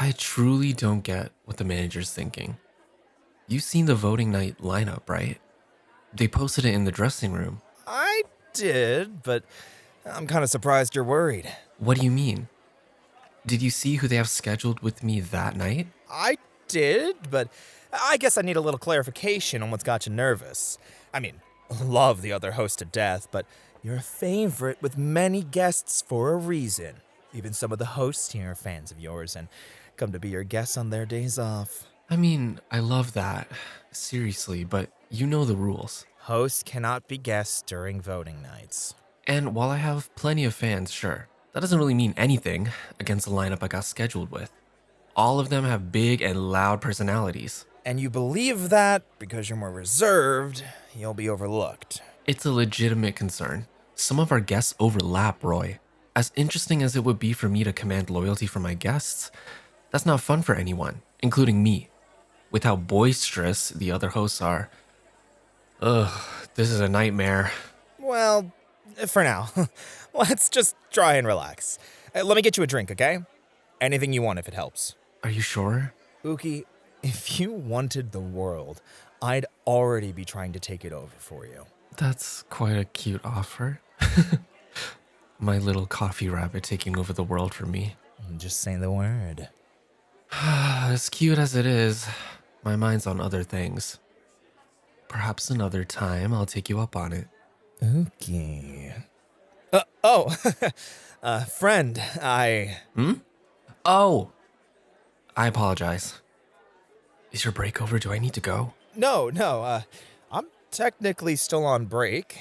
I truly don't get what the manager's thinking. You've seen the voting night lineup, right? They posted it in the dressing room. I did, but I'm kind of surprised you're worried. What do you mean? Did you see who they have scheduled with me that night? I did, but I guess I need a little clarification on what's got you nervous. I mean, love the other host to death, but you're a favorite with many guests for a reason. Even some of the hosts here are fans of yours and come to be your guests on their days off. I mean, I love that. Seriously, but you know the rules. Hosts cannot be guests during voting nights. And while I have plenty of fans, sure, that doesn't really mean anything against the lineup I got scheduled with. All of them have big and loud personalities. And you believe that because you're more reserved, you'll be overlooked. It's a legitimate concern. Some of our guests overlap, Roy. As interesting as it would be for me to command loyalty from my guests, that's not fun for anyone, including me. With how boisterous the other hosts are. Ugh, this is a nightmare. Well, for now, let's just try and relax. Let me get you a drink, okay? Anything you want if it helps. Are you sure? Uki, if you wanted the world, I'd already be trying to take it over for you. That's quite a cute offer. My little coffee rabbit taking over the world for me. Just say the word. As cute as it is, my mind's on other things. Perhaps another time I'll take you up on it. Uki. Friend, Oh! I apologize. Is your break over? Do I need to go? No, I'm technically still on break.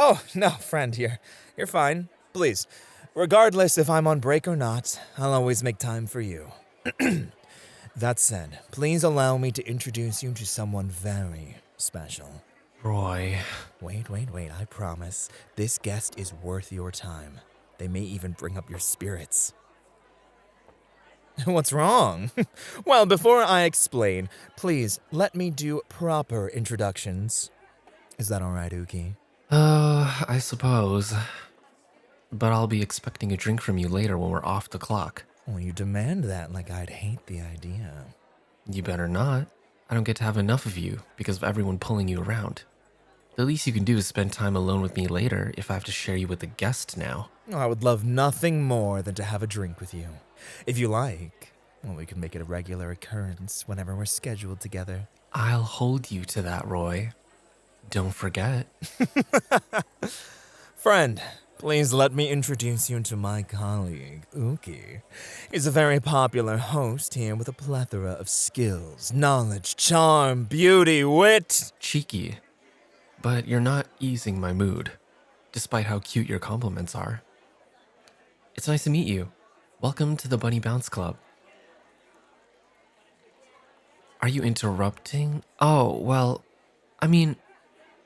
Oh, no, friend, you're fine. Please, regardless if I'm on break or not, I'll always make time for you. That said, please allow me to introduce you to someone very special. Roy. Wait, I promise. This guest is worth your time. They may even bring up your spirits. What's wrong? Well, before I explain, please let me do proper introductions. Is that all right, Uki? I suppose. But I'll be expecting a drink from you later when we're off the clock. Well, you demand that like I'd hate the idea. You better not. I don't get to have enough of you because of everyone pulling you around. The least you can do is spend time alone with me later if I have to share you with a guest now. I would love nothing more than to have a drink with you. If you like, well, we can make it a regular occurrence whenever we're scheduled together. I'll hold you to that, Roy. Don't forget. Friend, please let me introduce you to my colleague, Uki. He's a very popular host here with a plethora of skills, knowledge, charm, beauty, wit. Cheeky. But you're not easing my mood, despite how cute your compliments are. It's nice to meet you. Welcome to the Bunny Bounce Club. Are you interrupting? Oh, well, I mean,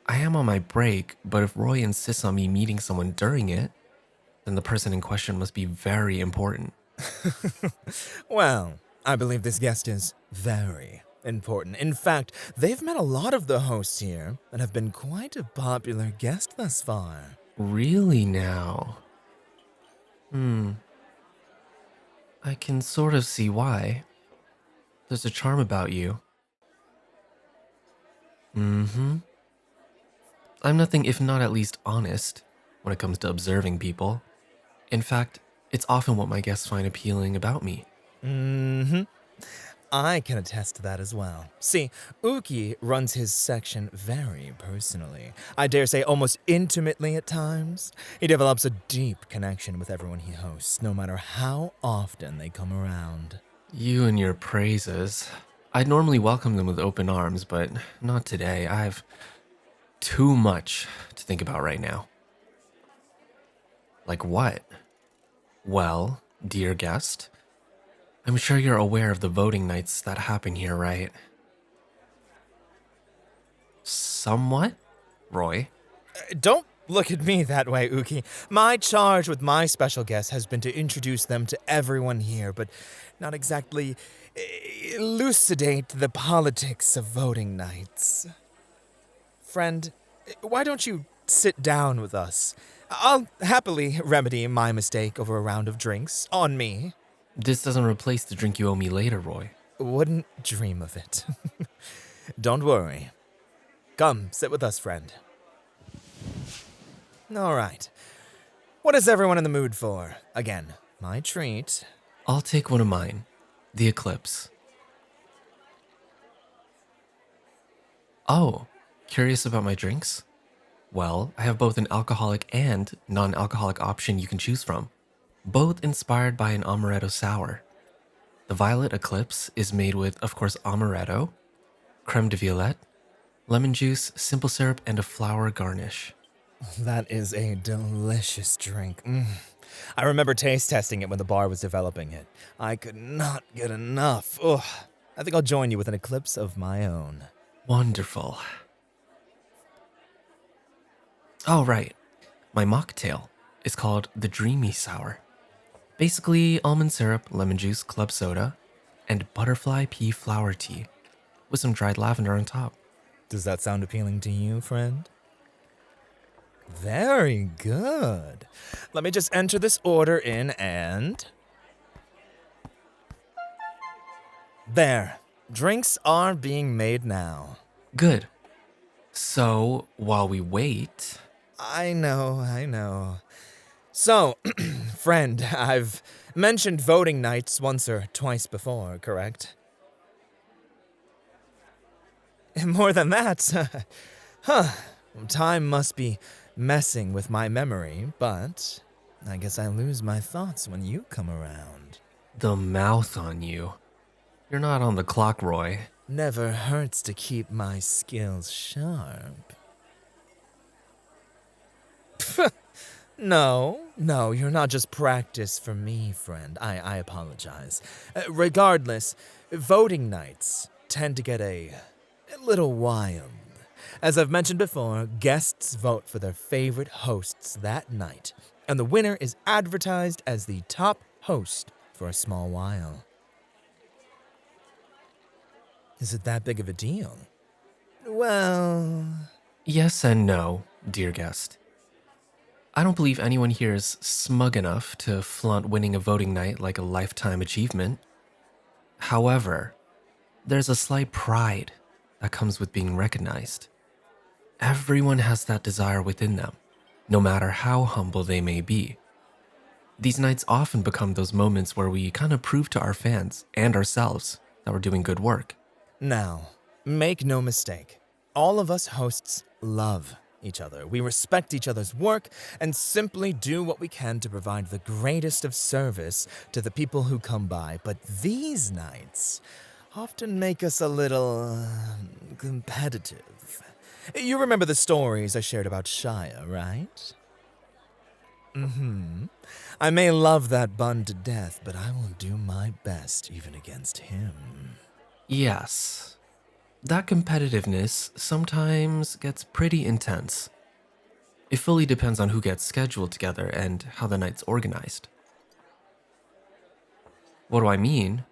I am on my break, but if Roy insists on me meeting someone during it, then the person in question must be very important. Well, I believe this guest is very important. In fact, they've met a lot of the hosts here and have been quite a popular guest thus far. Really now? I can sort of see why. There's a charm about you. I'm nothing if not at least honest when it comes to observing people. In fact, it's often what my guests find appealing about me. I can attest to that as well. See, Uki runs his section very personally. I dare say almost intimately at times. He develops a deep connection with everyone he hosts, no matter how often they come around. You and your praises. I'd normally welcome them with open arms, but not today. I have too much to think about right now. Like what? Well, dear guest, I'm sure you're aware of the voting nights that happen here, right? Somewhat, Roy. Don't look at me that way, Uki. My charge with my special guest has been to introduce them to everyone here, but not exactly elucidate the politics of voting nights. Friend, why don't you sit down with us? I'll happily remedy my mistake over a round of drinks on me. This doesn't replace the drink you owe me later, Roy. Wouldn't dream of it. Don't worry. Come, sit with us, friend. All right. What is everyone in the mood for? Again, my treat. I'll take one of mine. The Eclipse. Oh, curious about my drinks? Well, I have both an alcoholic and non-alcoholic option you can choose from, both inspired by an amaretto sour. The Violet Eclipse is made with, of course, amaretto, creme de violette, lemon juice, simple syrup, and a flower garnish. That is a delicious drink. I remember taste testing it when the bar was developing it. I could not get enough. Ugh. I think I'll join you with an eclipse of my own. Wonderful. Oh, right. My mocktail is called the Dreamy Sour. Basically, almond syrup, lemon juice, club soda, and butterfly pea flower tea with some dried lavender on top. Does that sound appealing to you, friend? Very good. Let me just enter this order in and... There. Drinks are being made now. Good. So, while we wait... I know. So, friend, I've mentioned voting nights once or twice before, correct? More than that. Time must be messing with my memory, but I guess I lose my thoughts when you come around. The mouth on you. You're not on the clock, Roy. Never hurts to keep my skills sharp. No, you're not just practice for me, friend. I apologize. Regardless, voting nights tend to get a little wild. As I've mentioned before, guests vote for their favorite hosts that night, and the winner is advertised as the top host for a small while. Is it that big of a deal? Well... Yes and no, dear guest. I don't believe anyone here is smug enough to flaunt winning a voting night like a lifetime achievement. However, there's a slight pride that comes with being recognized. Everyone has that desire within them, no matter how humble they may be. These nights often become those moments where we kind of prove to our fans and ourselves that we're doing good work. Now, make no mistake, all of us hosts love each other. We respect each other's work and simply do what we can to provide the greatest of service to the people who come by. But these nights often make us a little competitive. You remember the stories I shared about Shia, right? I may love that bun to death, but I will do my best even against him. Yes, that competitiveness sometimes gets pretty intense. It fully depends on who gets scheduled together and how the night's organized. What do I mean?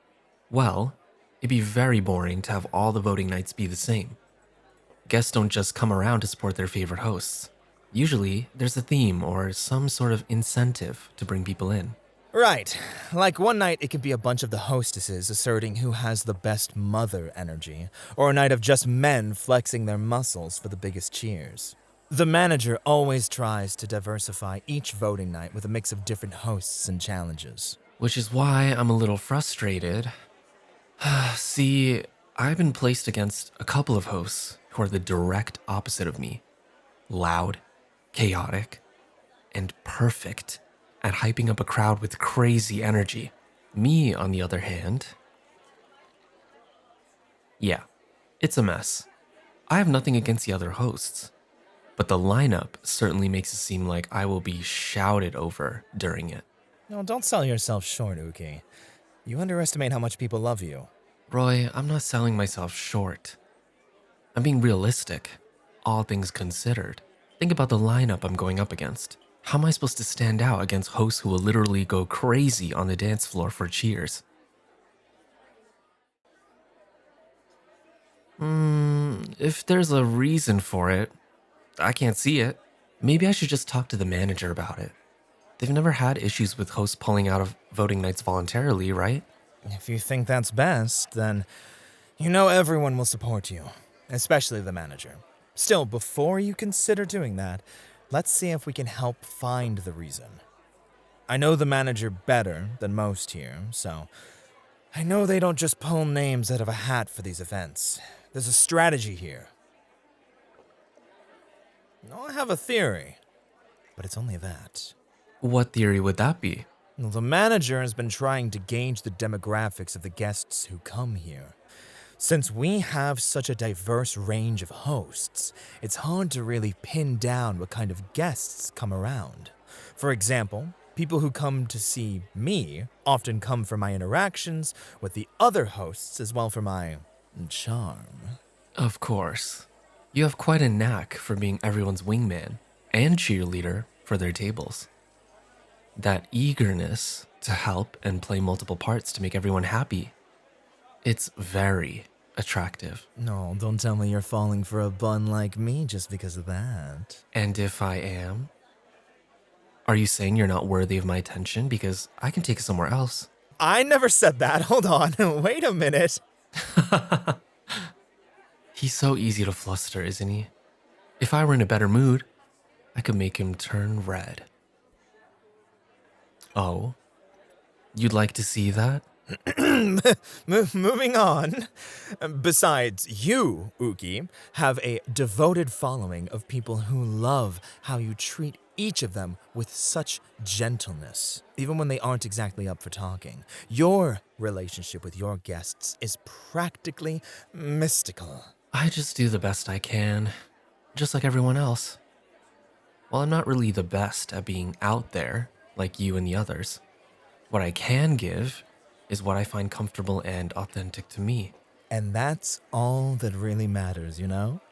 Well, it'd be very boring to have all the voting nights be the same. Guests don't just come around to support their favorite hosts. Usually, there's a theme or some sort of incentive to bring people in. Right. Like one night it could be a bunch of the hostesses asserting who has the best mother energy, or a night of just men flexing their muscles for the biggest cheers. The manager always tries to diversify each voting night with a mix of different hosts and challenges. Which is why I'm a little frustrated. See, I've been placed against a couple of hosts who are the direct opposite of me. Loud, chaotic, and perfect at hyping up a crowd with crazy energy. Me, on the other hand... Yeah, it's a mess. I have nothing against the other hosts, but the lineup certainly makes it seem like I will be shouted over during it. No, don't sell yourself short, Uki. You underestimate how much people love you. Roy, I'm not selling myself short. I'm being realistic, all things considered. Think about the lineup I'm going up against. How am I supposed to stand out against hosts who will literally go crazy on the dance floor for cheers? If there's a reason for it, I can't see it. Maybe I should just talk to the manager about it. They've never had issues with hosts pulling out of voting nights voluntarily, right? If you think that's best, then you know everyone will support you, especially the manager. Still, before you consider doing that, let's see if we can help find the reason. I know the manager better than most here, so I know they don't just pull names out of a hat for these events. There's a strategy here. I have a theory, but it's only that. What theory would that be? Well, the manager has been trying to gauge the demographics of the guests who come here. Since we have such a diverse range of hosts, it's hard to really pin down what kind of guests come around. For example, people who come to see me often come for my interactions with the other hosts as well for my charm. Of course. You have quite a knack for being everyone's wingman and cheerleader for their tables. That eagerness to help and play multiple parts to make everyone happy. It's very attractive. No, don't tell me you're falling for a bun like me just because of that. And if I am? Are you saying you're not worthy of my attention because I can take it somewhere else? I never said that. Hold on. Wait a minute. He's so easy to fluster, isn't he? If I were in a better mood, I could make him turn red. Oh, you'd like to see that? Moving on. Besides, you, Uki, have a devoted following of people who love how you treat each of them with such gentleness, even when they aren't exactly up for talking. Your relationship with your guests is practically mystical. I just do the best I can, just like everyone else. Well, I'm not really the best at being out there, like you and the others. What I can give is what I find comfortable and authentic to me. And that's all that really matters, you know?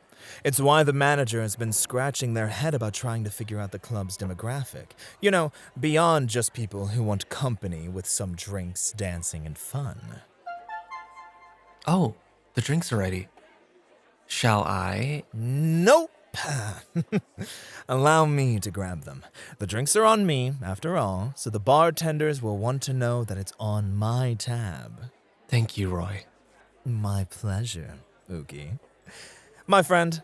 It's why the manager has been scratching their head about trying to figure out the club's demographic. You know, beyond just people who want company with some drinks, dancing, and fun. Oh, the drinks are ready. Shall I? Nope! Allow me to grab them. The drinks are on me, after all, so the bartenders will want to know that it's on my tab. Thank you, Roy. My pleasure, Oogie. My friend,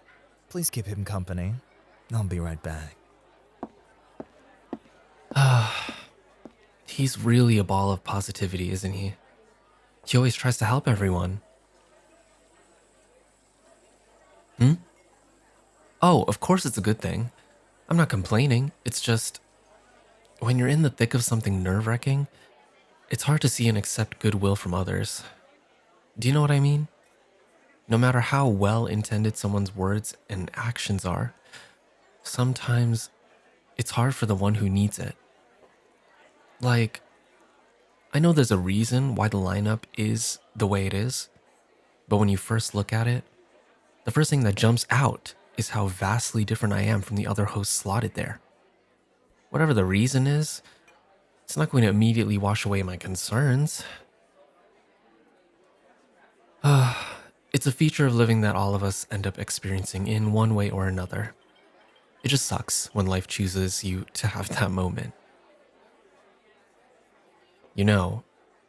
please keep him company. I'll be right back. He's really a ball of positivity, isn't he? He always tries to help everyone. Oh, of course it's a good thing. I'm not complaining. It's just, when you're in the thick of something nerve-wracking, it's hard to see and accept goodwill from others. Do you know what I mean? No matter how well-intended someone's words and actions are, sometimes it's hard for the one who needs it. Like, I know there's a reason why the lineup is the way it is, but when you first look at it, the first thing that jumps out is how vastly different I am from the other hosts slotted there. Whatever the reason is, it's not going to immediately wash away my concerns. It's a feature of living that all of us end up experiencing in one way or another. It just sucks when life chooses you to have that moment. You know,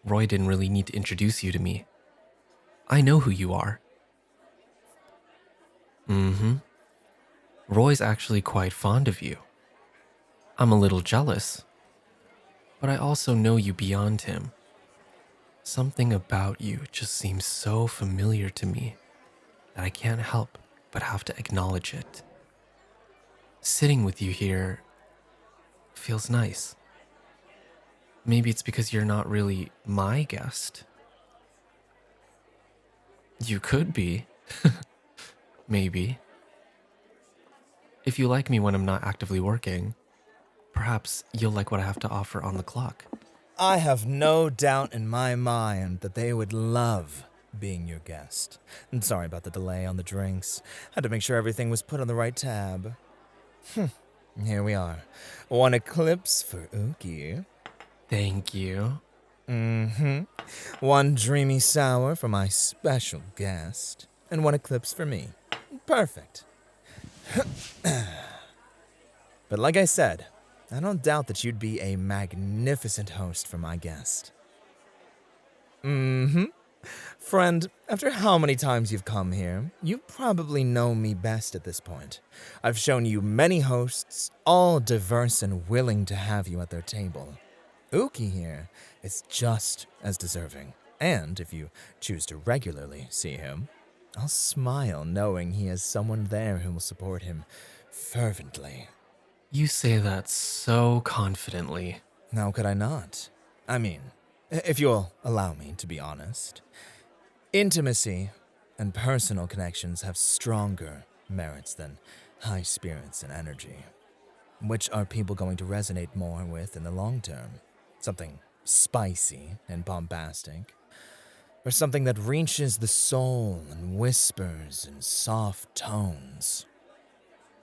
Roy didn't really need to introduce you to me. I know who you are. Roy's actually quite fond of you. I'm a little jealous, but I also know you beyond him. Something about you just seems so familiar to me that I can't help but have to acknowledge it. Sitting with you here feels nice. Maybe it's because you're not really my guest. You could be. Maybe. If you like me when I'm not actively working, perhaps you'll like what I have to offer on the clock. I have no doubt in my mind that they would love being your guest. And sorry about the delay on the drinks. Had to make sure everything was put on the right tab. Here we are. One eclipse for Uki. Thank you. One dreamy sour for my special guest. And one eclipse for me. Perfect. But like I said, I don't doubt that you'd be a magnificent host for my guest. Mm-hmm. Friend, after how many times you've come here, you probably know me best at this point. I've shown you many hosts, all diverse and willing to have you at their table. Uki here is just as deserving, and if you choose to regularly see him, I'll smile knowing he has someone there who will support him fervently. You say that so confidently. How could I not? I mean, if you'll allow me to be honest, intimacy and personal connections have stronger merits than high spirits and energy. Which are people going to resonate more with in the long term? Something spicy and bombastic? Or something that reaches the soul and whispers in soft tones?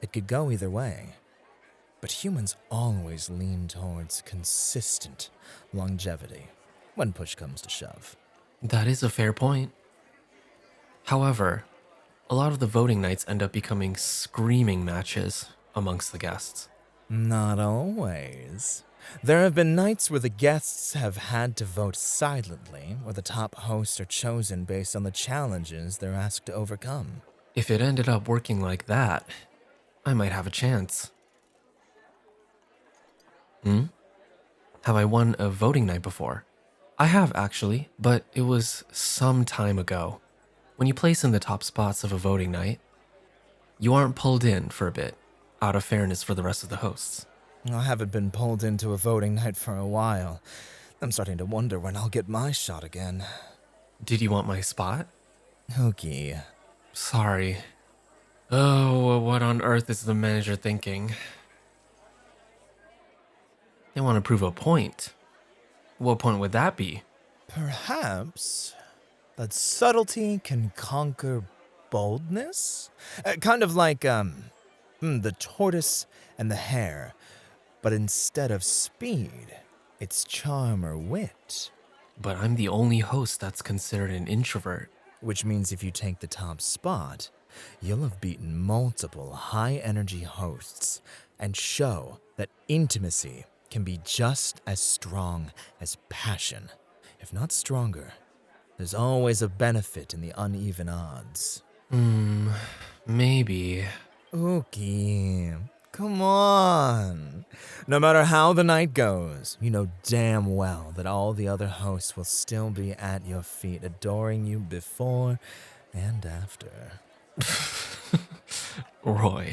It could go either way. But humans always lean towards consistent longevity when push comes to shove. That is a fair point. However, a lot of the voting nights end up becoming screaming matches amongst the guests. Not always. There have been nights where the guests have had to vote silently, where the top hosts are chosen based on the challenges they're asked to overcome. If it ended up working like that, I might have a chance. Have I won a voting night before? I have actually, but it was some time ago. When you place in the top spots of a voting night, you aren't pulled in for a bit, out of fairness for the rest of the hosts. I haven't been pulled into a voting night for a while. I'm starting to wonder when I'll get my shot again. Did you want my spot? Hookie. Sorry. Oh, what on earth is the manager thinking? They want to prove a point. What point would that be? Perhaps that subtlety can conquer boldness? Kind of like, the tortoise and the hare. But instead of speed, it's charm or wit. But I'm the only host that's considered an introvert. Which means if you take the top spot, you'll have beaten multiple high-energy hosts and show that intimacy can be just as strong as passion. If not stronger, there's always a benefit in the uneven odds. Maybe. Ookie, come on. No matter how the night goes, you know damn well that all the other hosts will still be at your feet, adoring you before and after. Roy.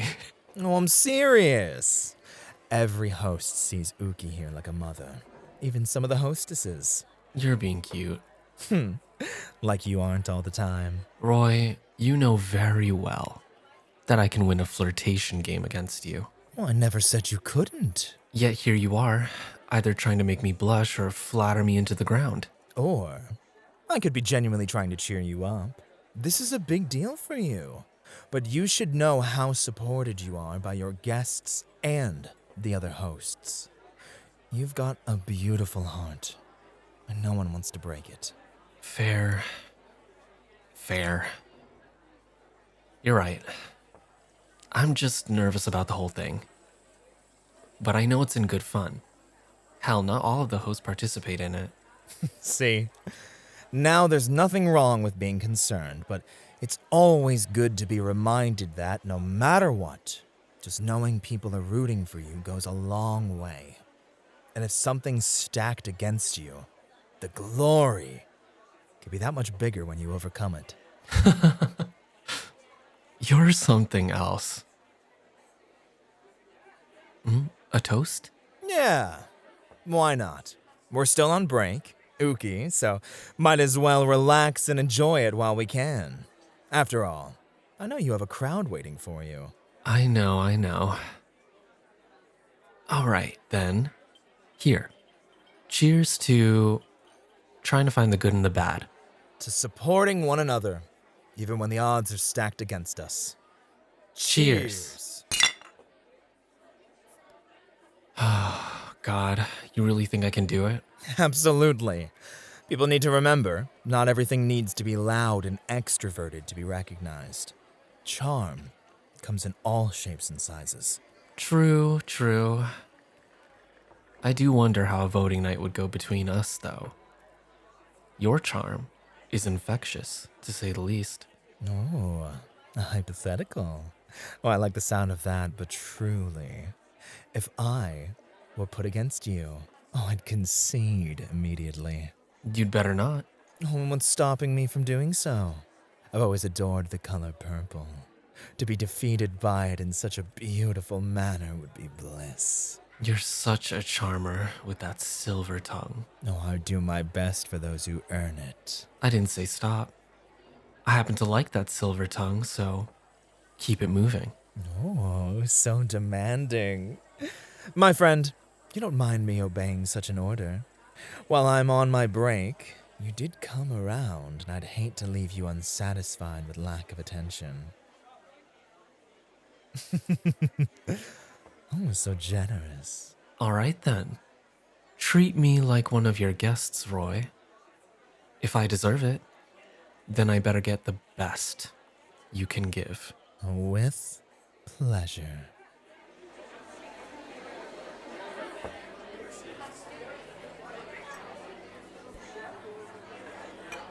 No, I'm serious. Every host sees Uki here like a mother. Even some of the hostesses. You're being cute. Like you aren't all the time. Roy, you know very well that I can win a flirtation game against you. Well, I never said you couldn't. Yet here you are, either trying to make me blush or flatter me into the ground. Or I could be genuinely trying to cheer you up. This is a big deal for you. But you should know how supported you are by your guests and the other hosts. You've got a beautiful heart, and no one wants to break it. Fair. You're right. I'm just nervous about the whole thing. But I know it's in good fun. Hell, not all of the hosts participate in it. See, now there's nothing wrong with being concerned, but it's always good to be reminded that no matter what, just knowing people are rooting for you goes a long way. And if something's stacked against you, the glory can be that much bigger when you overcome it. You're something else. A toast? Yeah, why not? We're still on break, Uki, so might as well relax and enjoy it while we can. After all, I know you have a crowd waiting for you. I know. All right, then. Here. Cheers to trying to find the good and the bad. To supporting one another, even when the odds are stacked against us. Cheers. God, you really think I can do it? Absolutely. People need to remember, not everything needs to be loud and extroverted to be recognized. Charm comes in all shapes and sizes. True, true. I do wonder how a voting night would go between us, though. Your charm is infectious, to say the least. Oh, a hypothetical. Oh, I like the sound of that, but truly, if I were put against you, oh, I'd concede immediately. You'd better not. Oh, and what's stopping me from doing so? I've always adored the color purple. To be defeated by it in such a beautiful manner would be bliss. You're such a charmer with that silver tongue. Oh, I do my best for those who earn it. I didn't say stop. I happen to like that silver tongue, so keep it moving. Oh, so demanding. My friend, you don't mind me obeying such an order. While I'm on my break, you did come around, and I'd hate to leave you unsatisfied with lack of attention. Oh, so generous. All right then. Treat me like one of your guests, Roy. If I deserve it, then I better get the best you can give. With pleasure.